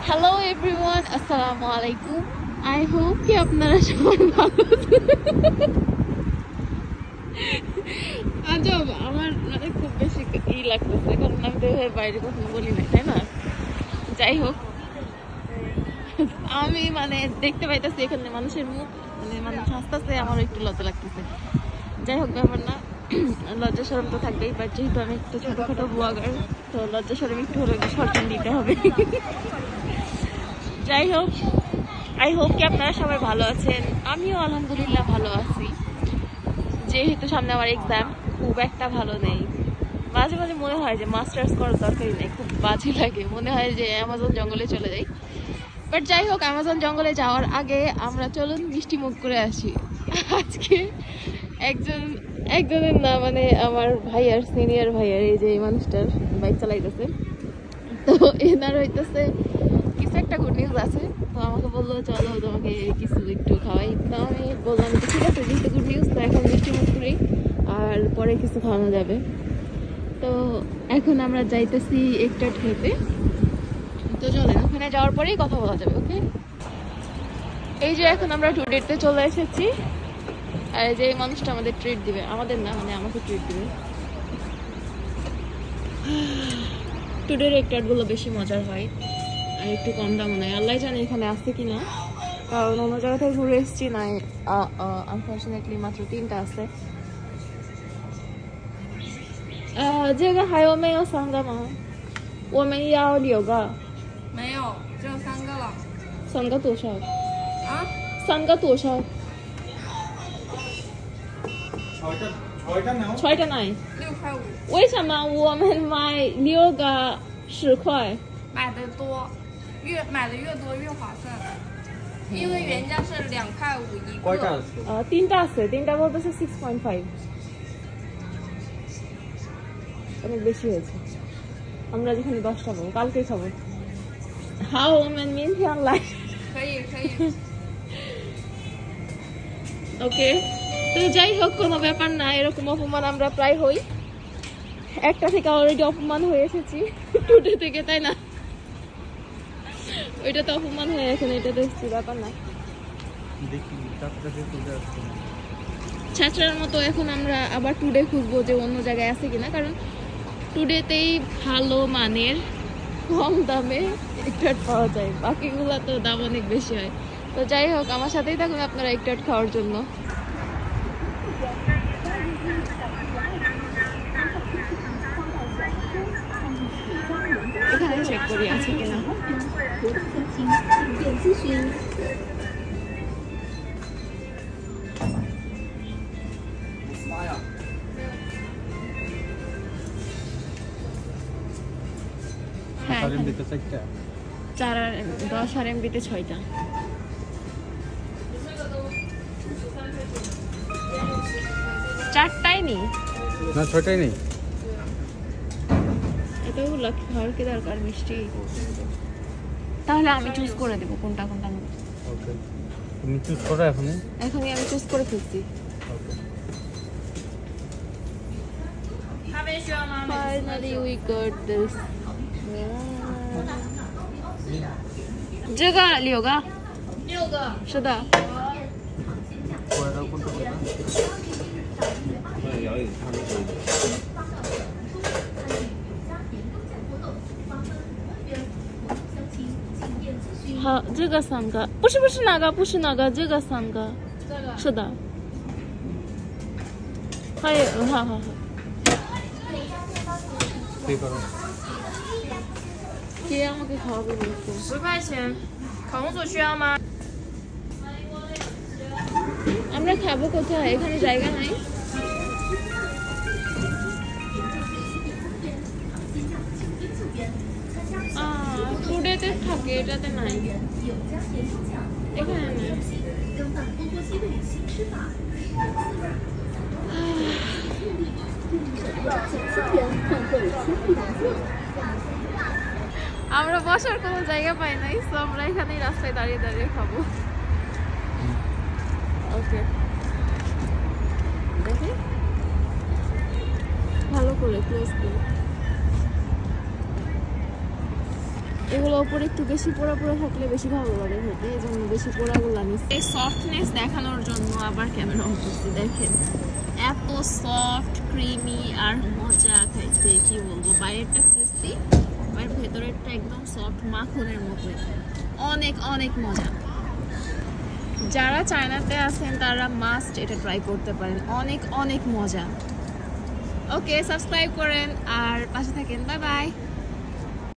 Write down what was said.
Hello everyone, আসসালামু আলাইকুম। I hope কি আপনারা সবাই ভালো আছেন। আজব, আমার মানে খুব বেশি লাগতেছে, কারণ আমি তো বাইরে কখনো বলি না, তাই না? যাই হোক, আমি মানে দেখতে পাইতেছি এখানে মানুষের মুখ, মানে মানুষ হাসতেছে, আমার একটু লজ্জা লাগতেছে। যাই হোক, ব্যাপার না, লজ্জা শরম তো থাকবেই, বাট যেহেতু আমি একটু ছোটখাটো ব্লগার, তো লজ্জা শরম একটু হলে সরকার দিতে হবে। যাই হোক, আই হোপ কি আপনারা সবাই ভালো আছেন। আমিও আলহামদুলিল্লাহ ভালো আছি, যেহেতু সামনে আমার এক্সাম। খুব একটা ভালো নেই, মাঝে মাঝে মনে হয় যে মাস্টার্স করার দরকারই নেই, খুব বাজে লাগে, মনে হয় যে অ্যামাজন জঙ্গলে চলে যাই। বাট যাই হোক, অ্যামাজন জঙ্গলে যাওয়ার আগে আমরা চলুন মিষ্টি মুখ করে আসি। আজকে একজনের না, মানে আমার ভাইয়ার, সিনিয়র ভাইয়ার, এই যে এই মানুষটার বাইক চালাইতেছে, তো এনার হইতেছে কিছু একটা গুড নিউজ আছে। তো আমাকে বললো চলো তোমাকে কিছু একটু খাওয়াই। তো আমি বললাম যে ঠিক আছে, যেহেতু গুড নিউজ, তো এখন মিষ্টি মুখ করি, আর পরে কিছু খাওয়ানো যাবে। তো এখন আমরা যাইতেছি একটা খেতে, তো চলেন ওখানে যাওয়ার পরেই কথা বলা যাবে। ওকে, এই যে এখন আমরা টুডেতে চলে এসেছি, আর এই যে এই মানুষটা আমাদের ট্রিট দিবে, আমাদের না, মানে আমাকে ট্রিট দিবে। টুডের একটাগুলো বেশি মজার হয় আর একটু কম দাম নেয়, আল্লাহ জানে এখানে আসছে কিনা, কারণ অন্য জায়গা থেকে ঘুরে এসেছি নাই। আনফর্চুনেটলি মাত্র 3টা আছে।这个还有没有3个吗？我们要6个。没有，只有3个了。3个多少？啊？3个多少？6个নাই。6.5块。为什么我们买6个10块？买的多，买的越多越划算，因为原价是2.5块一个。3টা আছে, 3টা বলতেছে 6.5, অনেক বেশি হয়েছে। আমরা যেখানে 10টা পাবো, কালকে খাবো।好，我们明天来。可以。ওকে, তো যাই হোক, কোনো ব্যাপার না, এরকম অপমান আমরা প্রায় হই। একটা থেকে অলরেডি অপমান হয়ে এসেছি, টুডে থেকে, তাই না? ওইটা তো অপমান হয়ে এখন এটা দেখছি, ব্যাপার না। ছাত্রার মতো এখন আমরা আবার টুডে খুঁজবো যে অন্য জায়গায় আছে কিনা, কারণ টুডেতেই ভালো মানের কম দামে একটাট পাওয়া যায়, বাকিগুলো তো দাম অনেক বেশি হয়। তো যাই হোক, আমার সাথেই থাকুন আপনারা একটাট খাওয়ার জন্য। এখানে চেক করি আছে কিনা। হ্যাঁ, 4 আর 10 আর এমবিতে 6টা। চারটাই নেই না, 6টাই নেই। এতগুলো খাওয়ার কি দরকার মিষ্টি? তাহলে আমি চুজ করে দেবো কোনটা কোনটা নেব। ওকে, তুমি চুজ করো এখনই আমি চুজ করে ফেলছি। Finally we got this. 这个6个？6个。是的。好，这个3个，不是那个，不是那个，这个3个。是的。好，好。কে আমাকে খাওয়াবে বলতো? 10块钱，烤红薯需要吗？ আমরা খাবো কোথায়? এখানে জায়গা নাই। টুডেতে থাকে, এটাতে নাই, এখানে নাই। আমরা বসার কোনো জায়গা পাই নাই, তো আমরা এখানেই রাস্তায় দাঁড়িয়ে দাঁড়িয়ে খাবো। ওকে, দেখি ভালো করে ক্লোজ করে। এগুলো উপরে একটু বেশি পোড়া পোড়া থাকলে বেশি ভালো লাগে খেতে, এই জন্য বেশি পোড়াগুলো নিচ্ছি। এই সফটনেস দেখানোর জন্য আবার ক্যামেরা অন করছি। দেখেন এত সফট ক্রিমি আর মজা খাইছে, কি বলবো। বাইরেরটা ক্রিস্পি আর ভেতরেরটা একদম সফট মাখনের মতো, অনেক অনেক মজা। যারা চায়নাতে আছেন তারা মাস্ট এটা ট্রাই করতে পারেন, অনেক অনেক মজা। ওকে, সাবস্ক্রাইব করেন আর পাশে থাকেন। Bye bye.